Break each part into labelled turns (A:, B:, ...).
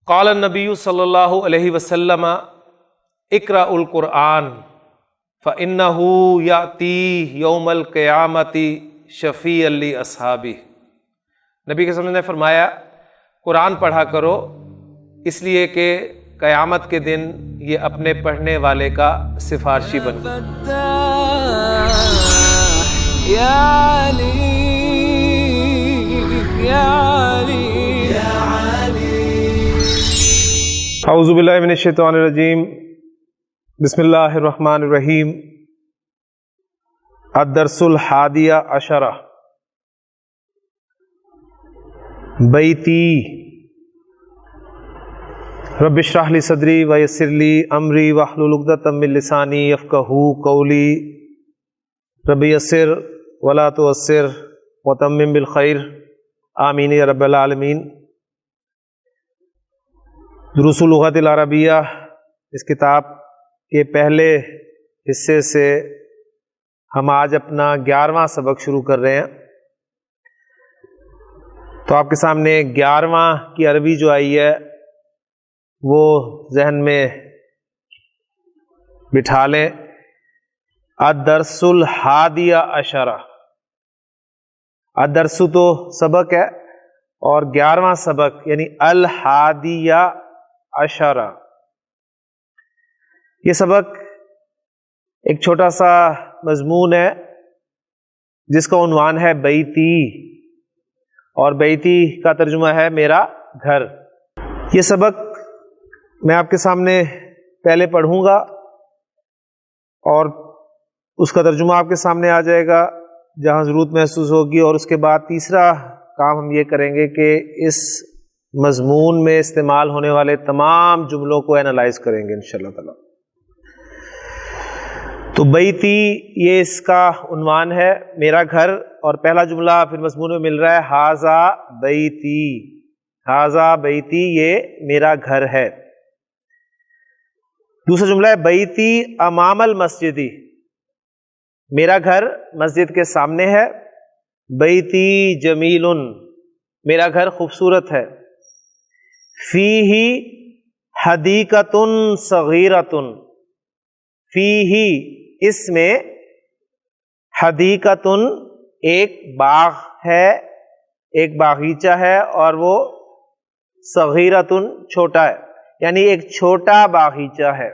A: قال النبی صلی اللہ علیہ وسلم اقرأ القرآن فإنہ یأتی یوم القیامۃ شفیعا لأصحابہ۔ نبی کے وسلم نے فرمایا قرآن پڑھا کرو اس لیے کہ قیامت کے دن یہ اپنے پڑھنے والے کا سفارشی بن اعوذ باللہ من الشیطان الرجیم، بسم اللہ الرحمن الرحیم۔ الدرس الحادی عشرہ، بیتی رب اشرح لی صدری ویسر لی امری واحلل عقدۃ من لسانی یفقہوا قولی رب یسر ولا تعسر وتمم بالخیر آمین یا رب العالمین۔ دروس اللغت العربیہ اس کتاب کے پہلے حصے سے ہم آج اپنا 11واں سبق شروع کر رہے ہیں۔ تو آپ کے سامنے 11واں کی عربی جو آئی ہے وہ ذہن میں بٹھا لیں۔ الدرس الحادی عشرہ، الدرس تو سبق ہے اور 11واں سبق یعنی الحادی عشرہ، یہ سبق ایک چھوٹا سا مضمون ہے جس کا عنوان ہے بیتی، اور بیتی کا ترجمہ ہے میرا گھر۔ یہ سبق میں آپ کے سامنے پہلے پڑھوں گا اور اس کا ترجمہ آپ کے سامنے آ جائے گا جہاں ضرورت محسوس ہوگی، اور اس کے بعد تیسرا کام ہم یہ کریں گے کہ اس مضمون میں استعمال ہونے والے تمام جملوں کو اینالائز کریں گے انشاءاللہ تعالی۔ تو بیتی یہ اس کا عنوان ہے، میرا گھر، اور پہلا جملہ پھر مضمون میں مل رہا ہے ھذا بیتی، ھذا بیتی، یہ میرا گھر ہے۔ دوسرا جملہ ہے بیتی امام المسجدی، میرا گھر مسجد کے سامنے ہے۔ بیتی جمیل، میرا گھر خوبصورت ہے۔ فیہ حدیقۃ صغیرۃ، فیہ اس میں، حدیقۃ ایک باغ ہے، ایک باغیچہ ہے، اور وہ صغیرۃ چھوٹا ہے، یعنی ایک چھوٹا باغیچہ ہے۔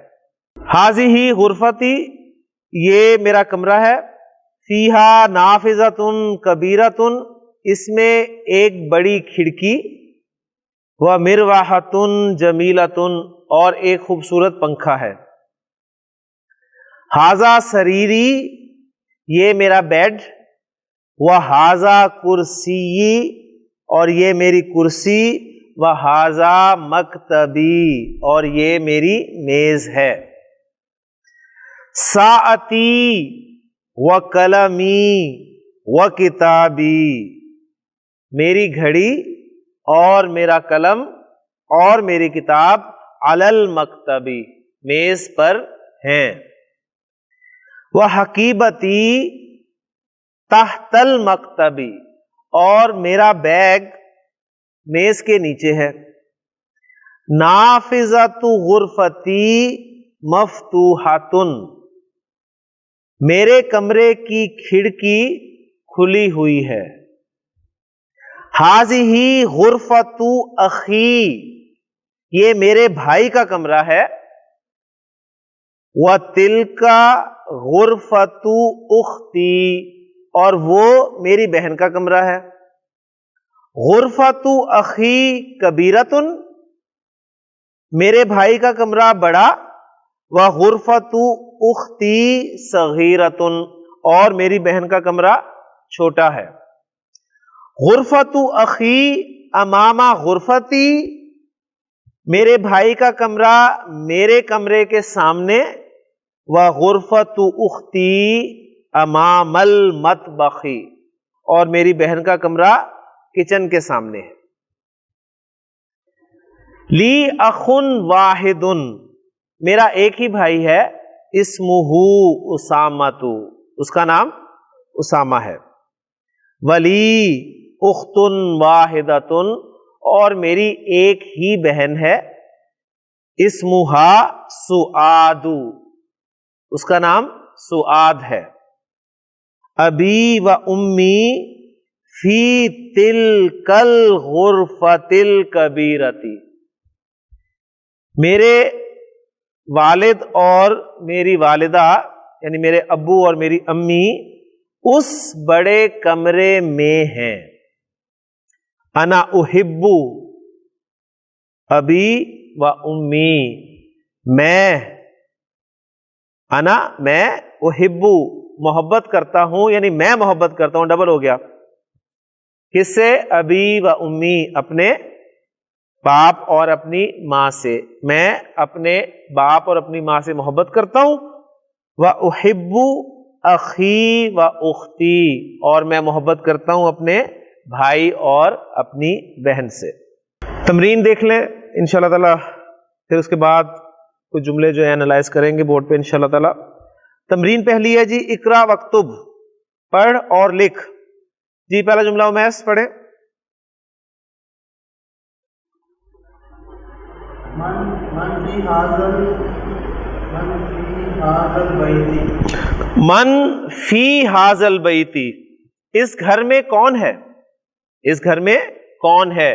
A: ھذہ غرفتی، یہ میرا کمرہ ہے۔ فیہا نافذۃ کبیرۃ، اس میں ایک بڑی کھڑکی، ومروحۃ جمیلۃ، اور ایک خوبصورت پنکھا ہے۔ ھذا سریری، یہ میرا بیڈ، وھذا کرسی، اور یہ میری کرسی، وھذا مکتبی، اور یہ میری میز ہے۔ ساعتی وقلمی وکتابی، میری گھڑی اور میرا قلم اور میری کتاب، علی المکتبی، میز پر ہیں۔ وحقیبتی تحت المکتبی، اور میرا بیگ میز کے نیچے ہے۔ نافذۃ غرفتی مفتوحۃ، میرے کمرے کی کھڑکی کھلی ہوئی ہے۔ ھذہ غرفۃ اخی، یہ میرے بھائی کا کمرہ ہے۔ وتلک غرفۃ اختی، اور وہ میری بہن کا کمرہ ہے۔ غرفۃ اخی کبیرۃ، میرے بھائی کا کمرہ بڑا، وغرفۃ اختی صغیرۃ، اور میری بہن کا کمرہ چھوٹا ہے۔ غرفۃ اخی امام غرفتی، میرے بھائی کا کمرہ میرے کمرے کے سامنے، وغرفۃ اختی امام المطبخ، اور میری بہن کا کمرہ کچن کے سامنے ہے۔ لی اخ واحد، میرا ایک ہی بھائی ہے، اسمہ اسامۃ، اس کا نام اسامہ ہے۔ ولی اخت واحدۃ، اور میری ایک ہی بہن ہے، اسمہا سعاد، اس کا نام سعاد ہے، ابی و امی فی تلک الغرفۃ الکبیرۃ، میرے والد اور میری والدہ یعنی میرے ابو اور میری امی اس بڑے کمرے میں ہیں، انا احب ابی و امی، میں احب محبت کرتا ہوں، یعنی میں محبت کرتا ہوں، ڈبل ہو گیا، کس سے؟ ابی و امی، اپنے باپ اور اپنی ماں سے، میں اپنے باپ اور اپنی ماں سے محبت کرتا ہوں، وَأُحِبُّ أَخِي وَأُخْتِي، اور میں محبت کرتا ہوں اپنے بھائی اور اپنی بہن سے۔ تمرین دیکھ لیں انشاءاللہ تعالی، پھر اس کے بعد کچھ جملے جو ہیں انالائز کریں گے بورڈ پہ انشاءاللہ تعالی۔ تمرین پہلی ہے جی، اقرا وکتب، پڑھ اور لکھ۔ جی پہلا جملہ امیس پڑھیں۔ من فی ھذا البیت، اس گھر میں کون ہے؟ اس گھر میں کون ہے؟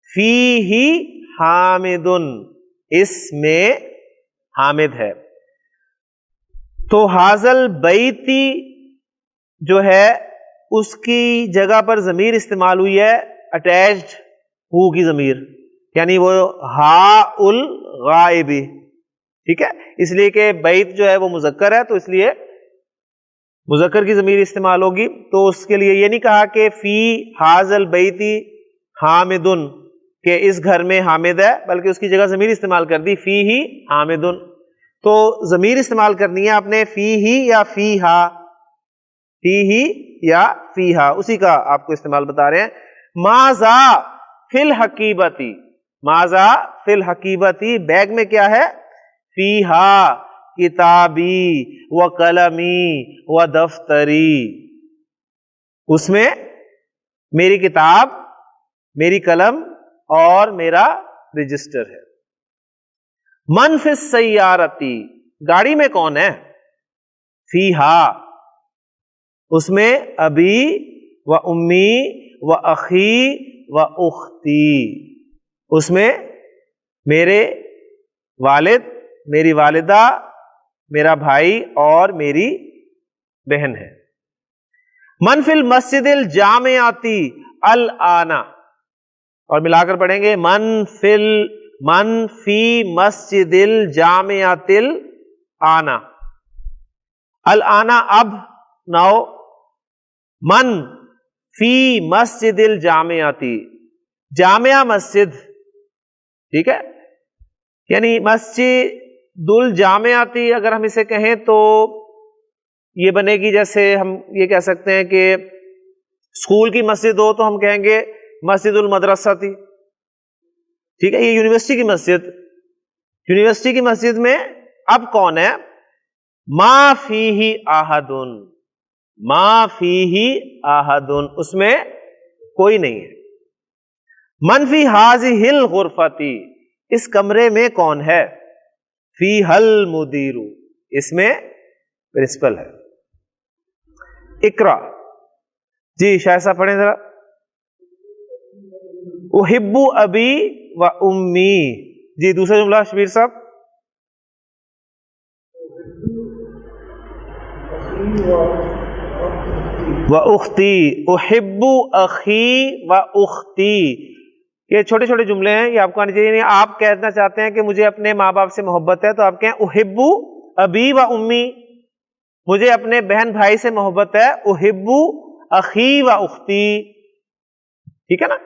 A: فیہ حامد، اس میں حامد ہے۔ تو ھذا البیت جو ہے اس کی جگہ پر ضمیر استعمال ہوئی ہے اٹیچڈ ہو کی ضمیر، یعنی وہ ہا الغائب، ٹھیک ہے، اس لیے کہ بیت جو ہے وہ مذکر ہے تو اس لیے مذکر کی ضمیر استعمال ہوگی، تو اس کے لیے یہ نہیں کہا کہ فی ھذا البیت حامد، کہ اس گھر میں حامد ہے، بلکہ اس کی جگہ ضمیر استعمال کر دی فیہ حامد۔ تو ضمیر استعمال کرنی ہے آپ نے فیہ یا فیہا، فیہ یا فیہا، اسی کا آپ کو استعمال بتا رہے ہیں۔ ماذا فی الحقیبۃ، ماذا فی الحقیبۃ، بیگ میں کیا ہے؟ فیہا کتابی و قلمی و دفتری، اس میں میری کتاب، میری قلم اور میرا رجسٹر ہے۔ من فی السیارۃ، گاڑی میں کون ہے؟ فیہا، اس میں ابی و امی و اخی و اختی، اس میں میرے والد، میری والدہ، میرا بھائی اور میری بہن ہے۔ من فی المسجد الجامعۃ الآن، اور ملا کر پڑھیں گے، من فی مسجد الجامعۃ الآن، الآن اب، ناؤ، من فی مسجد الجامعۃ، جامعہ مسجد، ٹھیک ہے، یعنی مسجد الجامعۃ اگر ہم اسے کہیں تو یہ بنے گی جیسے ہم یہ کہہ سکتے ہیں کہ اسکول کی مسجد ہو تو ہم کہیں گے مسجد المدرسہ تھی، ٹھیک ہے، یہ یونیورسٹی کی مسجد، یونیورسٹی کی مسجد میں اب کون ہے؟ ما فیہ احد، ما فیہ احد، اس میں کوئی نہیں ہے۔ من فی ھذہ الغرفۃ، اس کمرے میں کون ہے؟ فیہا المدیر، اس میں پرنسپل ہے۔ اقرا، جی شاہد صاحب پڑھیں ذرا۔ احب ابی و امی، جی دوسرا جملہ شبیر صاحب۔ و اختی، احب اخی و اختی، یہ چھوٹے چھوٹے جملے ہیں، یہ آپ کو آنی چاہیے، یعنی آپ کہنا چاہتے ہیں کہ مجھے اپنے ماں باپ سے محبت ہے تو آپ کہیں احب ابی و امی، مجھے اپنے بہن بھائی سے محبت ہے احب اخی و اختی، ٹھیک ہے نا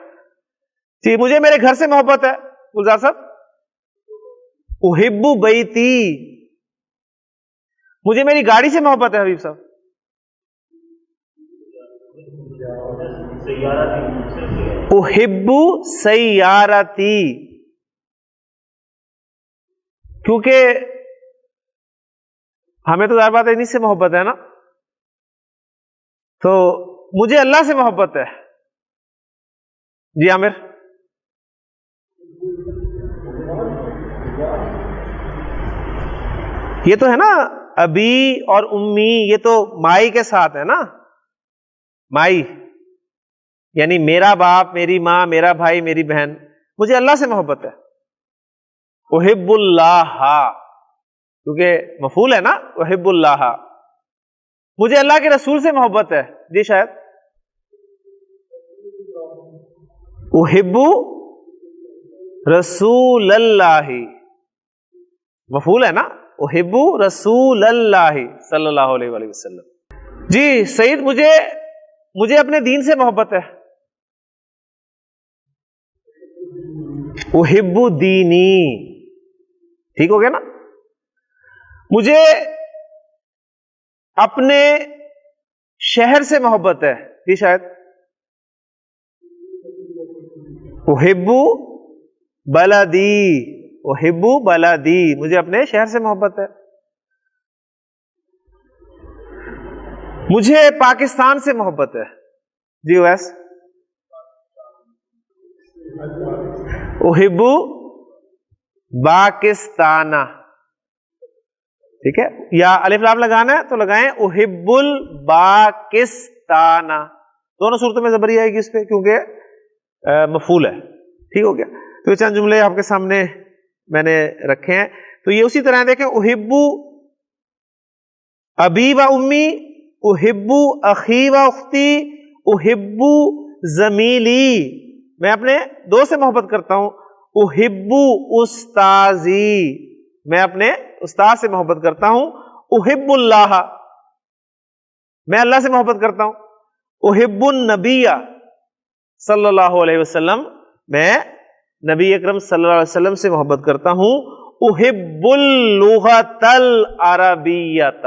A: جی۔ مجھے میرے گھر سے محبت ہے گلزار صاحب، احب بیتی، مجھے میری گاڑی سے محبت ہے حبیب صاحب، احب سیارتی، کیونکہ ہمیں تو ظاہر بات ہے انہیں سے محبت ہے نا، تو مجھے اللہ سے محبت ہے۔ جی عامر، یہ تو ہے نا ابی اور امی، یہ تو مائی کے ساتھ ہے نا، مائی یعنی میرا باپ، میری ماں، میرا بھائی، میری بہن. مجھے اللہ سے محبت ہے. احب اللہ، کیونکہ مفعول ہے نا احب اللہ. مجھے اللہ کے رسول سے محبت ہے. جی شاید احب رسول اللہ، مفعول ہے نا احب رسول اللہ صلی اللہ علیہ وآلہ وسلم. جی سعید، مجھے اپنے دین سے محبت ہے. احب دینی، ٹھیک ہو گیا نا. مجھے اپنے شہر سے محبت ہے. جی شاید احب بلدی، احب بلدی، مجھے اپنے شہر سے محبت ہے. مجھے پاکستان سے محبت ہے. جی ویس احب پاکستان، ٹھیک ہے. یا الف لام لگانا ہے تو لگائیں احب الپاکستان. دونوں صورتوں میں زبری آئے گی اس پہ کیونکہ مفعول ہے. ٹھیک ہو گیا. تو یہ چند جملے آپ کے سامنے میں نے رکھے ہیں. تو یہ اسی طرح دیکھیں، احب ابی و امی، احب اخی و اختی، احب زمیلی، میں اپنے دوست سے محبت کرتا ہوں. احب استاذی، میں اپنے استاد سے محبت کرتا ہوں. احب اللہ، میں اللہ سے محبت کرتا ہوں. احب النبی صلی اللہ علیہ وسلم، میں نبی اکرم صلی اللہ علیہ وسلم سے محبت کرتا ہوں. احب اللغۃ العربیۃ،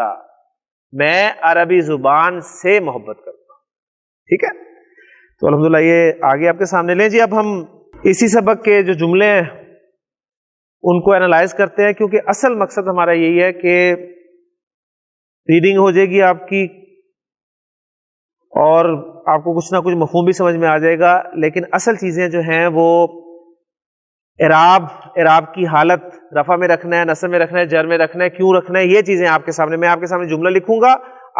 A: میں عربی زبان سے محبت کرتا ہوں. ٹھیک ہے. تو الحمدللہ یہ آگے آپ کے سامنے لیں. جی اب ہم اسی سبق کے جو جملے ہیں ان کو اینالائز کرتے ہیں، کیونکہ اصل مقصد ہمارا یہی ہے کہ ریڈنگ ہو جائے گی آپ کی اور آپ کو کچھ نہ کچھ مفہوم بھی سمجھ میں آ جائے گا. لیکن اصل چیزیں جو ہیں وہ اعراب کی حالت، رفع میں رکھنا ہے، نصب میں رکھنا ہے، جر میں رکھنا ہے، کیوں رکھنا ہے، یہ چیزیں آپ کے سامنے، میں آپ کے سامنے جملہ لکھوں گا،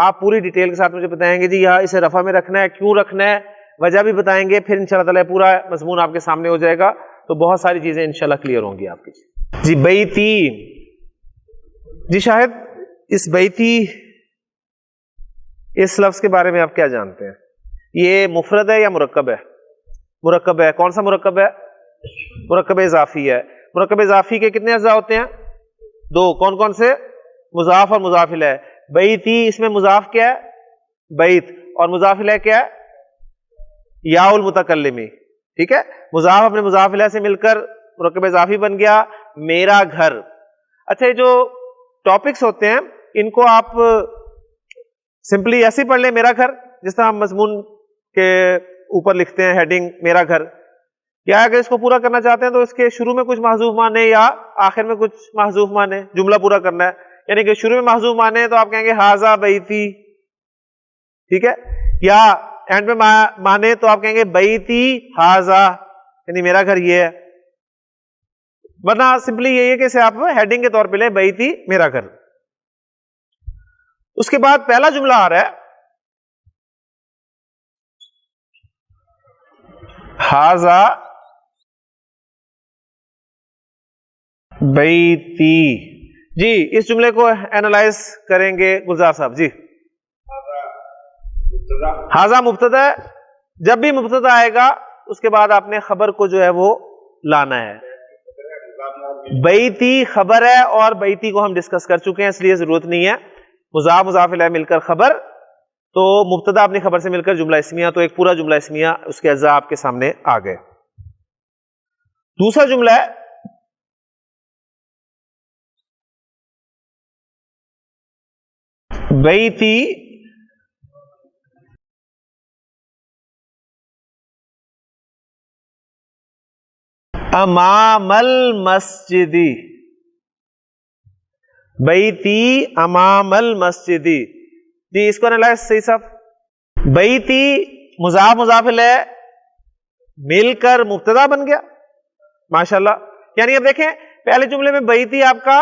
A: آپ پوری ڈیٹیل کے ساتھ مجھے بتائیں گے جی یہاں اسے رفع میں رکھنا ہے، کیوں رکھنا ہے، وجہ بھی بتائیں گے. پھر انشاءاللہ تعالی پورا مضمون آپ کے سامنے ہو جائے گا. تو بہت ساری چیزیں انشاءاللہ کلیئر ہوں گی آپ کی. جی بیتی، جی شاہد اس بیتی اس لفظ کے بارے میں آپ کیا جانتے ہیں؟ یہ مفرد ہے یا مرکب ہے؟ مرکب ہے. کون سا مرکب ہے؟ مرکب اضافی ہے. مرکب اضافی کے کتنے اجزاء ہوتے ہیں؟ دو. کون کون سے؟ مضاف اور مضاف الیہ. بیتی، اس میں مضاف کیا ہے؟ بیت، اور مضاف الیہ کیا ہے؟ یا المتکلمی. ٹھیک ہے. مضاف اپنے مضاف الیہ سے مل کر مرکب اضافی بن گیا میرا گھر. اچھا، یہ جو ٹاپکس ہوتے ہیں ان کو آپ سمپلی ایسے پڑھ لیں، میرا گھر، جس طرح ہم مضمون کے اوپر لکھتے ہیں ہیڈنگ میرا گھر. یا اگر اس کو پورا کرنا چاہتے ہیں تو اس کے شروع میں کچھ محذوف مانے یا آخر میں کچھ محذوف مانے، جملہ پورا کرنا ہے. یعنی کہ شروع میں محذوف مانے تو آپ کہیں گے ھذا بیتی، ٹھیک ہے. یا اینڈ میں مانے تو آپ کہیں گے بیتی ھذا، یعنی میرا گھر یہ ہے. ورنہ سمپلی یہی ہے کہ اسے آپ ہیڈنگ کے طور پہ لیں بیتی میرا گھر. اس کے بعد پہلا جملہ آ رہا ہے ھذا بیتی. جی اس جملے کو اینالائز کریں گے گلزار صاحب. جی ھذا مبتدا ہے. جب بھی مبتدا آئے گا اس کے بعد آپ نے خبر کو جو ہے وہ لانا ہے. بیتی خبر ہے اور بیتی کو ہم ڈسکس کر چکے ہیں، اس لیے ضرورت نہیں ہے. مضاف مضاف الیہ مل کر خبر، تو مبتدا اپنی خبر سے مل کر جملہ اسمیہ، تو ایک پورا جملہ اسمیہ اس کے اجزاء آپ کے سامنے آ گئے. دوسرا جملہ ہے بیتی امام المسجدی. بیتی امام المسجدی. جی اس کو انالائز صحیح صاحب. بیتی مضاف مضاف الیہ مل کر مبتدا بن گیا. ماشاءاللہ. یعنی اب دیکھیں پہلے جملے میں بیتی آپ کا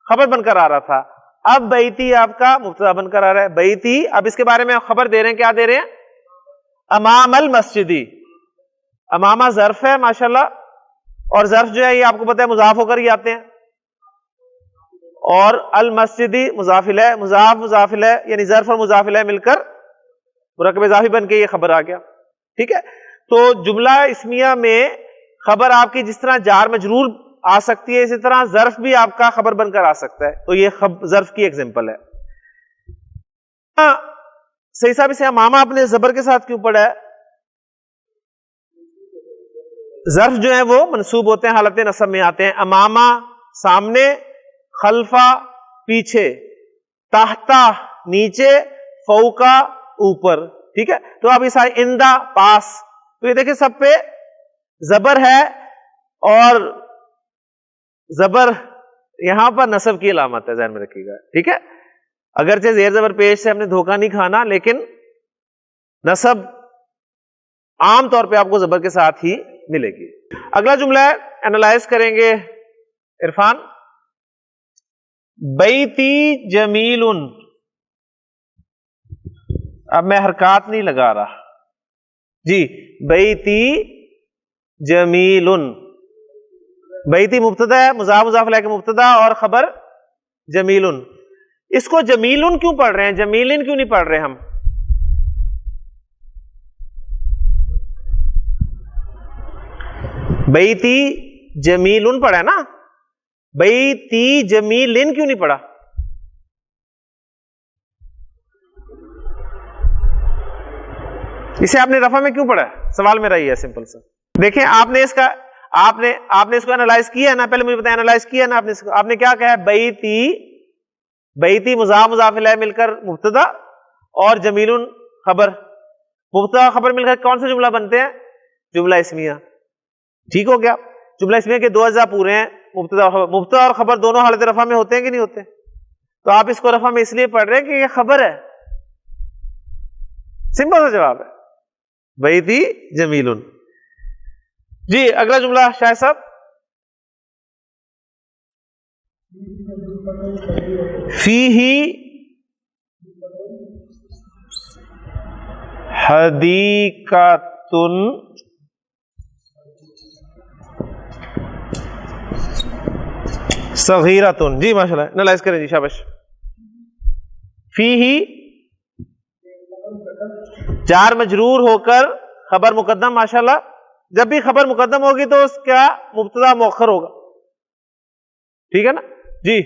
A: خبر بن کر آ رہا تھا. اب بیتی آپ کا مبتدا بن کر آ رہا ہے. بیتی اب اس کے بارے میں خبر دے رہے ہیں, کیا دے رہے ہیں؟ امام المسجدی. امامہ ظرف ہے ماشاءاللہ, اور ظرف جو ہے یہ آپ کو پتہ ہے مضاف ہو کر ہی آتے ہیں, اور المسجدی مضاف الیہ, مضاف الیہ یعنی ظرف اور مضاف الیہ مل کر مرکب اضافی بن کے یہ خبر آ گیا. ٹھیک ہے, تو جملہ اسمیہ میں خبر آپ کی جس طرح جار مجرور آ سکتی ہے, اسی طرح ظرف بھی آپ کا خبر بن کر آ سکتا ہے. تو یہ ظرف کی ایگزامپل ہے. صحیح صاحب اسے امامہ اپنے زبر کے ساتھ کیوں پڑھا ہے؟ ظرف جو ہیں وہ منصوب ہوتے ہیں, حالت نصب میں آتے ہیں. امامہ سامنے, خلفہ پیچھے, تحتا نیچے, فوقا اوپر. ٹھیک ہے, تو اب اس اندہ پاس, تو یہ دیکھیں سب پہ زبر ہے, اور زبر یہاں پر نصب کی علامت ہے, ذہن میں رکھیے گا. ٹھیک ہے, اگرچہ زیر زبر پیش سے ہم نے دھوکہ نہیں کھانا, لیکن نصب عام طور پہ آپ کو زبر کے ساتھ ہی ملے گی. اگلا جملہ ہے, اینالائز کریں گے عرفان. بیتی جمیل. اب میں حرکات نہیں لگا رہا جی. بیتی جمیل. بیتی مبتدا ہے, مضاف الیہ کے مبتدا, اور خبر جمیل. اس کو جمیل کیوں پڑھ رہے ہیں, جمیلن کیوں نہیں پڑھ رہے ہم؟ بیتی جمیل پڑھا ہے نا, بیتی جمیلن کیوں نہیں پڑھا؟ اسے آپ نے رفع میں کیوں پڑھا ہے؟ سوال میرا یہ ہے سمپل سا. دیکھیں آپ نے اس کا آپ نے اس کو انالائز کیا ہے نا, پہلے مجھے بتائیں انالائز کیا ہے نا آپ نے کیا کہا ہے؟ بیتی مضاف الیہ مل کر مبتدا, اور جمیل خبر. مبتدا خبر مل کر کون سے جملہ بنتے ہیں؟ جملہ اسمیہ. ٹھیک ہو گیا, جملہ اسمیہ کے 2 اجزاء پورے ہیں, مبتدا اور خبر دونوں حالت رفع میں ہوتے ہیں کہ نہیں ہوتے؟ تو آپ اس کو رفع میں اس لیے پڑھ رہے ہیں کہ یہ خبر ہے. سمپل سا جواب ہے, بیتی جمیل. جی اگلا جملہ شاہد صاحب. فیہ حدیقۃ صغیرۃ. جی ماشاءاللہ, انالائز کریں جی, شاباش. فیہ جار مجرور ہو کر خبر مقدم. ماشاءاللہ, جب بھی خبر مقدم ہوگی تو اس کا مبتدا مؤخر ہوگا. ٹھیک ہے نا جی.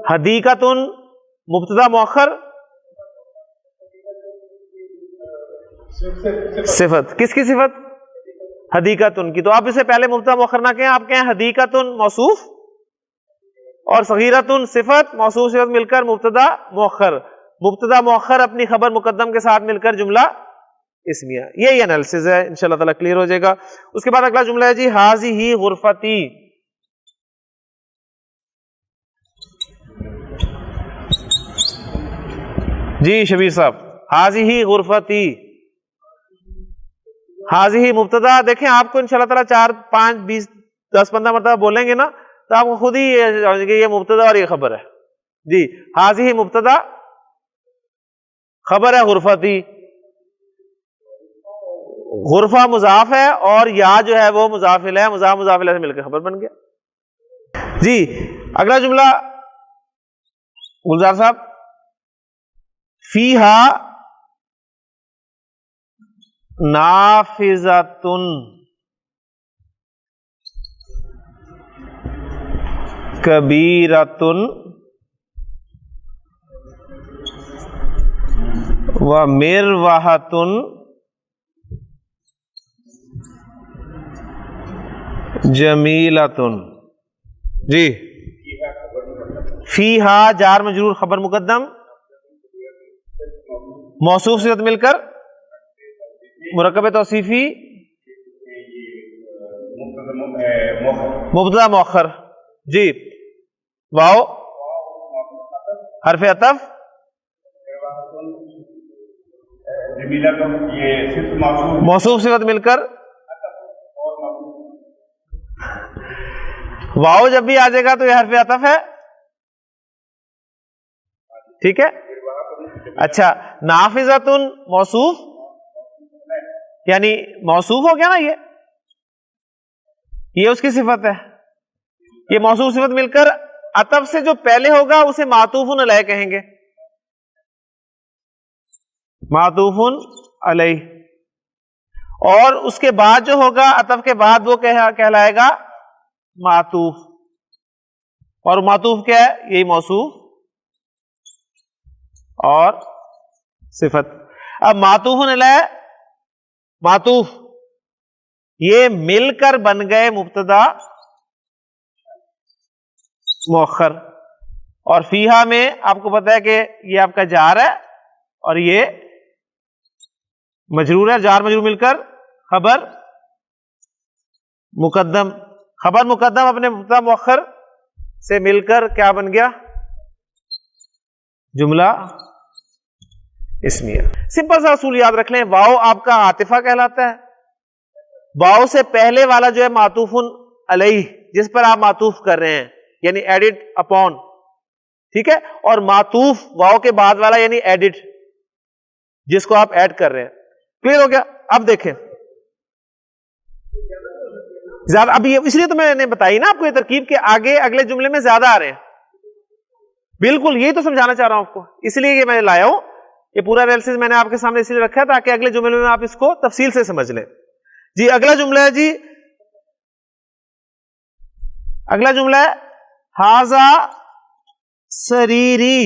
A: حدیقۃ مبتدا مؤخر, صفت. کس کی صفت؟ حدیقۃ کی. تو آپ اسے پہلے مبتدا مؤخر نہ کہیں, آپ کہیں حدیقۃ موصوف, اور صغیرۃ صفت, موصوف صفت مل کر مبتدا مؤخر. مبتدا مؤخر اپنی خبر مقدم کے ساتھ مل کر جملہ اسمیہ. یہی انالیسز ہے, انشاءاللہ تعالیٰ کلیئر ہو جائے گا. اس کے بعد اگلا جملہ ہے جی, ہذہ غرفتی. جی شبیر صاحب, ہذہ غرفتی. ہذہ مبتدا. دیکھیں آپ کو انشاءاللہ تعالیٰ 4 5 20 10 15 مرتبہ بولیں گے نا, تو آپ کو خود ہی یہ مبتدا اور یہ خبر ہے. جی ہذہ مبتدا, خبر ہے غرفتی. غرفہ مضاف ہے, اور یا جو ہے وہ مضاف الیہ, مضاف الیہ سے مل کے خبر بن گیا. جی اگلا جملہ گلزار صاحب. فیہا نافذۃ کبیرۃ ومروحۃ جمیلۃ. جی فیہا جار مجرور خبر مقدم, موصوف صفت مل کر مرکب توصیفی, مبتدا مؤخر. جی واو حرف عطف, موصوف صفت مل کر واو جب بھی آ جائے گا تو یہ حرف عطف ہے، ٹھیک ہے. اچھا نافذۃ موصوف، یعنی موصوف ہو گیا نا، یہ اس کی صفت ہے. یہ موصوف صفت مل کر عطف سے جو پہلے ہوگا اسے معطوف علیہ کہیں گے، معطوف علیہ. اور اس کے بعد جو ہوگا عطف کے بعد وہ کہلائے گا معطوف. اور معطوف کیا ہے؟ یہی موصوف اور صفت. اب معطوف علیہ، معطوف یہ مل کر بن گئے مبتدا مؤخر. اور فیہا میں آپ کو پتا ہے کہ یہ آپ کا جار ہے اور یہ مجرور ہے، جار مجرور مل کر خبر مقدم. خبر مقدم اپنے مبتدا مؤخر سے مل کر کیا بن گیا؟ جملہ اسمیہ. سمپل سا اصول یاد رکھ لیں، واؤ آپ کا عاطفہ کہلاتا ہے. واؤ سے پہلے والا جو ہے معطوف علیہ، جس پر آپ معطوف کر رہے ہیں، یعنی ایڈٹ اپون، ٹھیک ہے. اور معطوف واؤ کے بعد والا یعنی ایڈٹ، جس کو آپ ایڈ کر رہے ہیں. کلیئر ہو گیا؟ اب دیکھیں زیادہ، اب یہ اس لیے تو میں نے بتائی نا آپ کو یہ ترکیب کہ آگے اگلے جملے میں زیادہ آ رہے ہیں. بالکل یہی تو سمجھانا چاہ رہا ہوں آپ کو، اس لیے یہ میں لایا ہوں. یہ پورا انالیسس میں نے آپ کے سامنے اس لیے رکھا ہے تاکہ اگلے جملے میں آپ اس کو تفصیل سے سمجھ لیں. جی اگلا جملہ ہے، جی اگلا جملہ ہے ھذا سریری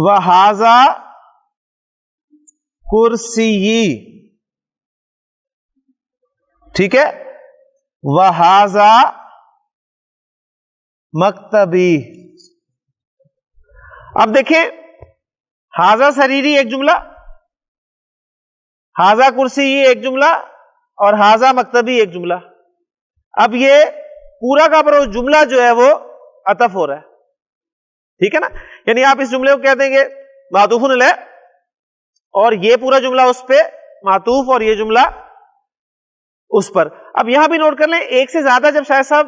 A: وھذا کرسی، ٹھیک ہے. وھذا مکتبی. اب دیکھیں ھذا سریری ایک جملہ، ھذا کرسی ایک جملہ، اور ھذا مکتبی ایک جملہ. اب یہ پورا کا پورا جملہ جو ہے وہ عطف ہو رہا ہے، ٹھیک ہے نا. یعنی آپ اس جملے کو کہہ دیں گے معطوف علیہ، اور یہ پورا جملہ اس پہ معطوف، اور یہ جملہ اس پر. اب یہاں بھی نوٹ کر لیں، ایک سے زیادہ جب شاید صاحب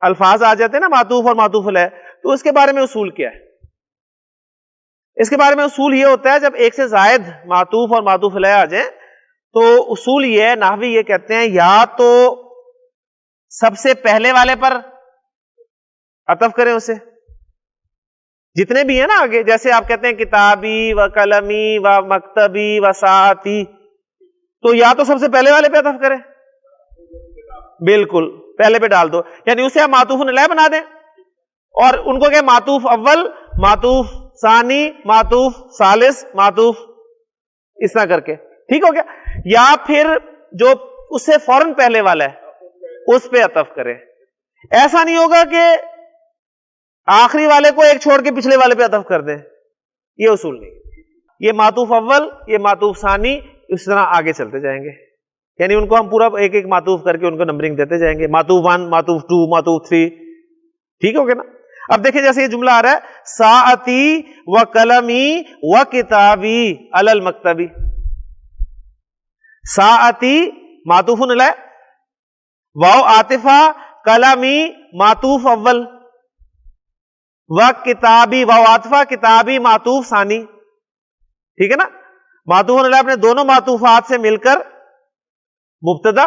A: الفاظ آ جاتے ہیں نا معطوف اور معطوف علیہ، تو اس کے بارے میں اصول کیا ہے؟ اس کے بارے میں اصول یہ ہوتا ہے جب ایک سے زائد معطوف اور معطوف علیہ آ جائیں تو اصول یہ ہے، نحوی یہ کہتے ہیں، یا تو سب سے پہلے والے پر عطف کریں اسے، جتنے بھی ہیں نا آگے، جیسے آپ کہتے ہیں کتابی و قلمی و مکتبی و ساعتی، تو یا تو سب سے پہلے والے پہ عطف کریں، بالکل پہلے پہ ڈال دو، یعنی اسے آپ معطوف علیہ بنا دیں، اور ان کو کہ معطوف اول، معطوف ثانی، معطوف ثالث، معطوف اس طرح کر کے، ٹھیک ہو گیا. یا پھر جو اس سے فوراً پہلے والا ہے اس پہ عطف کریں. ایسا نہیں ہوگا کہ آخری والے کو ایک چھوڑ کے پچھلے والے پہ عطف کر دیں، یہ اصول نہیں. یہ معطوف اول، یہ معطوف ثانی، اس طرح آگے چلتے جائیں گے، یعنی ان کو ہم پورا ایک ایک معطوف کر کے ان کو نمبرنگ دیتے جائیں گے، معطوف 1، معطوف 2، معطوف 3، ٹھیک ہو گیا نا. اب دیکھیں جیسے یہ جملہ آ رہا ہے ساعتی و قلمی و کتابی علی المکتبی. ساعتی معطوف علیہ، واو عاطفہ، قلمی معطوف اول، و کتابی واو عاطفہ، کتابی معطوف ثانی، ٹھیک ہے نا. معطوف علیہ اپنے دونوں معطوفات سے مل کر مبتدا،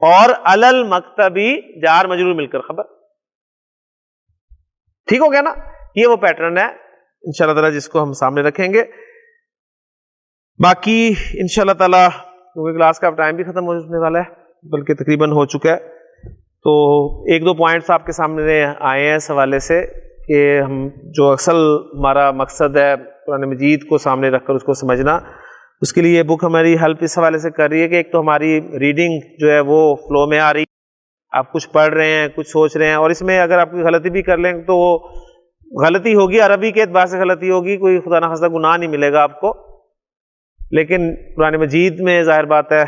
A: اور علی المکتبی جار مجرور مل کر خبر، ٹھیک ہو گیا نا. یہ وہ پیٹرن ہے انشاءاللہ تعالی جس کو ہم سامنے رکھیں گے. باقی انشاءاللہ تعالی کیونکہ کلاس کا ٹائم بھی ختم ہونے والا ہے، بلکہ تقریباً ہو چکا ہے، تو ایک دو پوائنٹس آپ کے سامنے آئے ہیں اس حوالے سے کہ ہم جو اصل ہمارا مقصد ہے قرآن مجید کو سامنے رکھ کر اس کو سمجھنا، اس کے لیے یہ بک ہماری ہیلپ اس حوالے سے کر رہی ہے کہ ایک تو ہماری ریڈنگ جو ہے وہ فلو میں آ رہی ہے، آپ کچھ پڑھ رہے ہیں، کچھ سوچ رہے ہیں، اور اس میں اگر آپ کوئی غلطی بھی کر لیں تو وہ غلطی ہوگی، عربی کے اعتبار سے غلطی ہوگی، کوئی خدا نخواستہ گناہ نہیں ملے گا آپ کو، لیکن قرآن مجید میں ظاہر بات ہے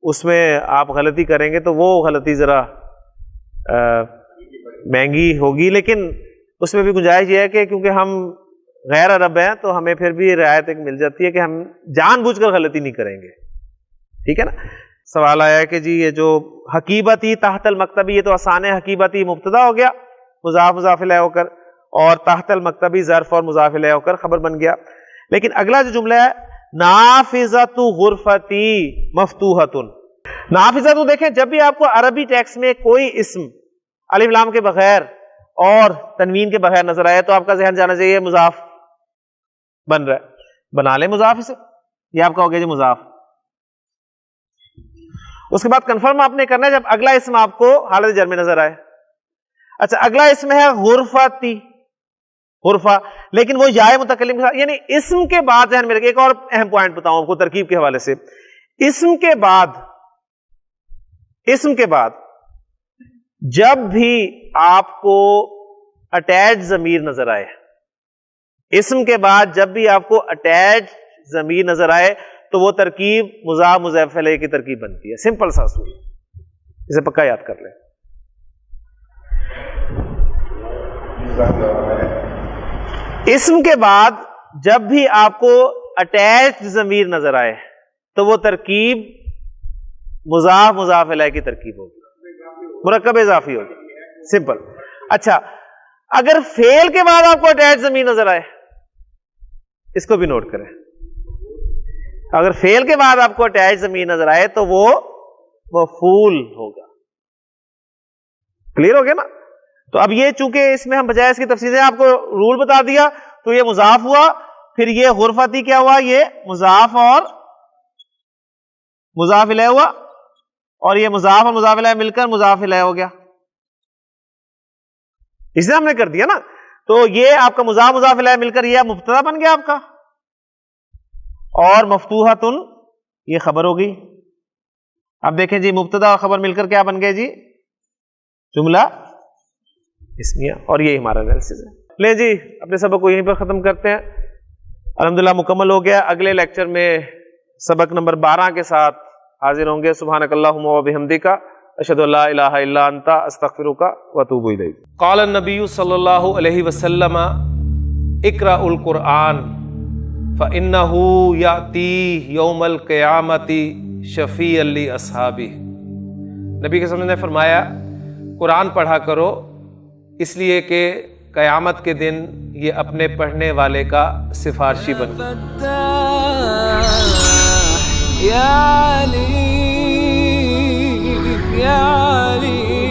A: اس میں آپ غلطی کریں گے تو وہ غلطی ذرا مہنگی ہوگی، لیکن اس میں بھی گنجائش یہ ہے کہ کیونکہ ہم غیر عرب ہیں تو ہمیں پھر بھی رعایت ایک مل جاتی ہے کہ ہم جان بوجھ کر غلطی نہیں کریں گے، ٹھیک ہے نا. سوال آیا ہے کہ جی یہ جو حقیبتی تحت المکتبی، یہ تو آسان ہے، حقیبتی مبتدا ہو گیا مضاف مضاف الیہ ہو کر، اور تحت المکتبی ظرف اور مضاف الیہ ہو کر خبر بن گیا. لیکن اگلا جو جملہ ہے نافذۃ غرفتی مفتوحۃ، نافذۃ دیکھیں جب بھی آپ کو عربی ٹیکسٹ میں کوئی اسم الف لام کے بغیر اور تنوین کے بغیر نظر آئے تو آپ کا ذہن جانا چاہیے مضاف بن رہا ہے، بنا لیں مضاف اسے، یہ آپ کا ہو گیا جی مضاف. اس کے بعد کنفرم آپ نے کرنا ہے جب اگلا اسم آپ کو حالت جر میں نظر آئے. اچھا اگلا اسم ہے غرفتی، غرفہ، لیکن وہ یا متکلم کے ساتھ، یعنی اسم کے بعد ذہن میں رکھیں. ایک اور اہم پوائنٹ بتاؤں آپ کو ترکیب کے حوالے سے، اسم کے بعد جب بھی آپ کو اٹیچ ضمیر نظر آئے، اسم کے بعد جب بھی آپ کو اٹیچ ضمیر نظر آئے تو وہ ترکیب مضاف مضاف الیہ کی ترکیب بنتی ہے. سمپل سا اصول، اسے پکا یاد کر لیں. اسم کے بعد جب بھی آپ کو اٹیچ ضمیر نظر آئے تو وہ ترکیب مضاف مضاف الیہ کی ترکیب ہوگی، مرکب اضافی ہوگی. سمپل. اچھا اگر فعل کے بعد آپ کو اٹیچ ضمیر نظر آئے، اس کو بھی نوٹ کریں، اگر فعل کے بعد آپ کو اٹیچ ضمیر نظر آئے تو وہ مفعول ہوگا. کلیئر ہو گیا نا؟ تو اب یہ چونکہ اس میں ہم بجائے اس کی تفصیلیں آپ کو رول بتا دیا تو یہ مضاف ہوا، پھر یہ غرفتی کیا ہوا، یہ مضاف اور مضاف الیہ ہوا، اور یہ مضاف اور مضاف الیہ مل کر مضاف الیہ ہو گیا. اس نے ہم نے کر دیا نا. تو یہ آپ کا مضاف مضاف الیہ مل کر یہ مبتدا بن گیا آپ کا، اور مفتوحۃ یہ خبر ہوگی. اب دیکھیں جی مبتدا اور خبر مل کر کیا بن گئے جی، جملہ اسمیہ. اور یہ ہمارا انالیسس ہے. لیں جی اپنے سبق کو یہیں پر ختم کرتے ہیں. الحمدللہ مکمل ہو گیا. اگلے لیکچر میں سبق نمبر 12 کے ساتھ حاضر ہوں گے. سبحانک اللہم و بحمدک، اشہد ان لا الہ الا انت، استغفرک و اتوب الیک. قال النبی صلی اللہ علیہ وسلم اقرأ القرآن فإنہ یأتی یوم القیامۃ شفیعا لأصحابہ. نبی کے سامنے نے فرمایا قرآن پڑھا کرو، اس لیے کہ قیامت کے دن یہ اپنے پڑھنے والے کا سفارشی بن. یا علی یا علی